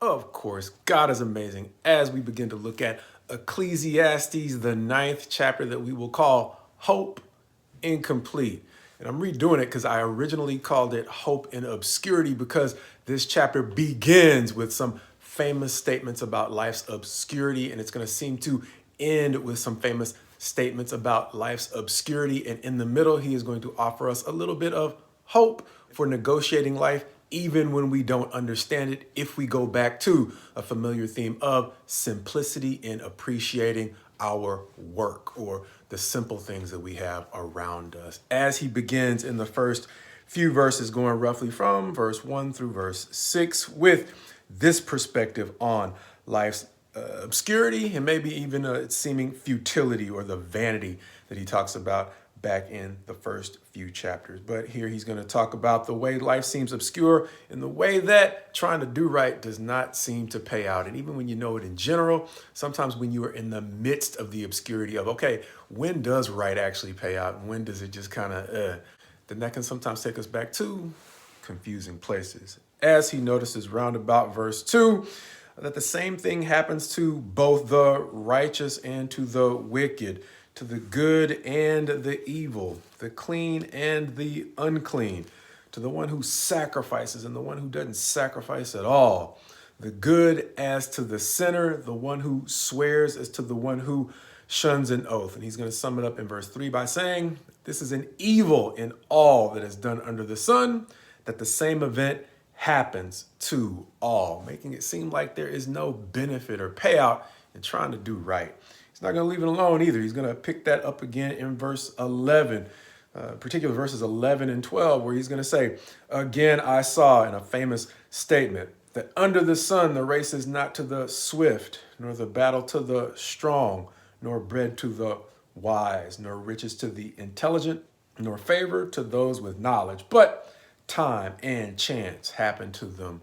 Of course, God is amazing as we begin to look at Ecclesiastes, the ninth chapter that we will call Hope Incomplete. And I'm redoing it because I originally called it Hope in Obscurity because this chapter begins with some famous statements about life's obscurity, and it's going to seem to end with some famous statements about life's obscurity. And in the middle, he is going to offer us a little bit of hope for negotiating life, even when we don't understand it, if we go back to a familiar theme of simplicity in appreciating our work or the simple things that we have around us. As he begins in the first few verses, going roughly from verse 1 through verse 6, with this perspective on life's obscurity and maybe even its seeming futility or the vanity that he talks about back in the first few chapters. But here he's going to talk about the way life seems obscure in the way that trying to do right does not seem to pay out. And even when you know it in general, sometimes when you are in the midst of the obscurity of, okay, when does right actually pay out? And when does it just kind of, then that can sometimes take us back to confusing places. As he notices round about verse 2, that the same thing happens to both the righteous and to the wicked, to the good and the evil, the clean and the unclean, to the one who sacrifices and the one who doesn't sacrifice at all, the good as to the sinner, the one who swears as to the one who shuns an oath. And he's going to sum it up in verse 3 by saying, this is an evil in all that is done under the sun, that the same event happens to all, making it seem like there is no benefit or payout in trying to do right. He's not going to leave it alone either. He's going to pick that up again in verse 11, particular verses 11 and 12, where he's going to say, again, I saw in a famous statement that under the sun, the race is not to the swift, nor the battle to the strong, nor bread to the wise, nor riches to the intelligent, nor favor to those with knowledge, but time and chance happen to them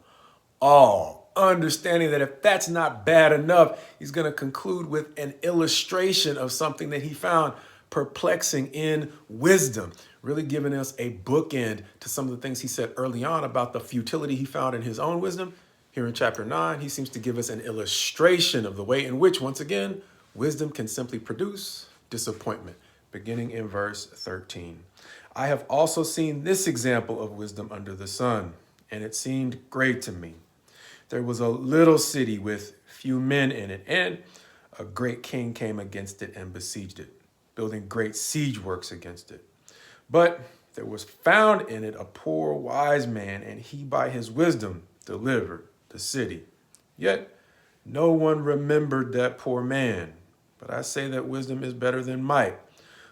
all. Understanding that if that's not bad enough, he's going to conclude with an illustration of something that he found perplexing in wisdom, really giving us a bookend to some of the things he said early on about the futility he found in his own wisdom. Here in chapter 9, he seems to give us an illustration of the way in which, once again, wisdom can simply produce disappointment, beginning in verse 13. I have also seen this example of wisdom under the sun, and it seemed great to me. There was a little city with few men in it, and a great king came against it and besieged it, building great siege works against it. But there was found in it a poor wise man, and he by his wisdom delivered the city. Yet no one remembered that poor man. But I say that wisdom is better than might,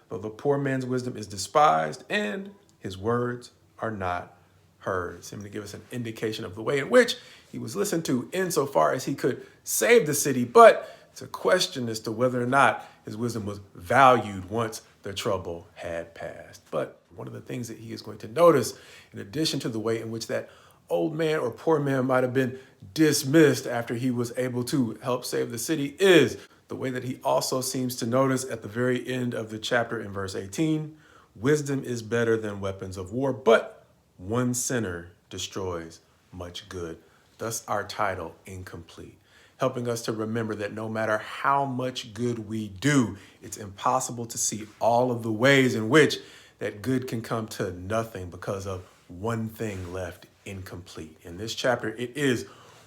though the poor man's wisdom is despised, and his words are not heard. Seeming to give us an indication of the way in which he was listened to insofar as he could save the city, but it's a question as to whether or not his wisdom was valued once the trouble had passed. But one of the things that he is going to notice, in addition to the way in which that old man or poor man might have been dismissed after he was able to help save the city, is the way that he also seems to notice at the very end of the chapter in verse 18, wisdom is better than weapons of war, but one sinner destroys much good. Thus our title, Incomplete, helping us to remember that no matter how much good we do, it's impossible to see all of the ways in which that good can come to nothing because of one thing left incomplete. In this chapter, it is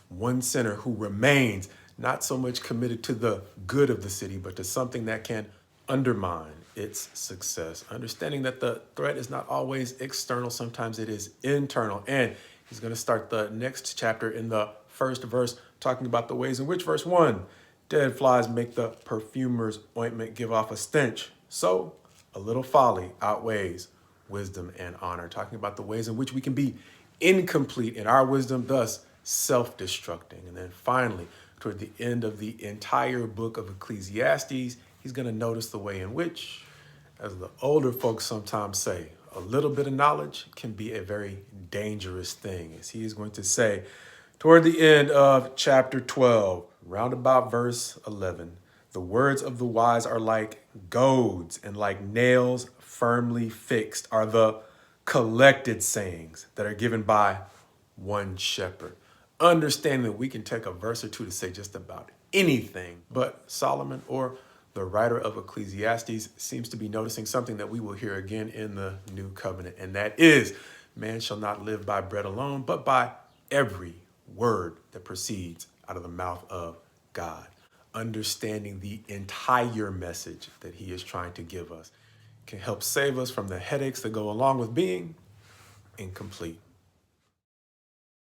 one sinner who remains not so much committed to the good of the city, but to something that can undermine its success. Understanding that the threat is not always external, sometimes it is internal. And he's going to start the next chapter in the first verse, talking about the ways in which, verse 1, dead flies make the perfumer's ointment give off a stench. So a little folly outweighs wisdom and honor, talking about the ways in which we can be incomplete in our wisdom, thus self-destructing. And then finally, toward the end of the entire book of Ecclesiastes, he's going to notice the way in which, as the older folks sometimes say, a little bit of knowledge can be a very dangerous thing. As he is going to say toward the end of chapter 12, round about verse 11, the words of the wise are like goads, and like nails firmly fixed are the collected sayings that are given by one shepherd. understanding that we can take a verse or two to say just about anything. But Solomon, or the writer of Ecclesiastes, seems to be noticing something that we will hear again in the new covenant, and that is, man shall not live by bread alone, but by every word that proceeds out of the mouth of God. Understanding the entire message that he is trying to give us can help save us from the headaches that go along with being incomplete.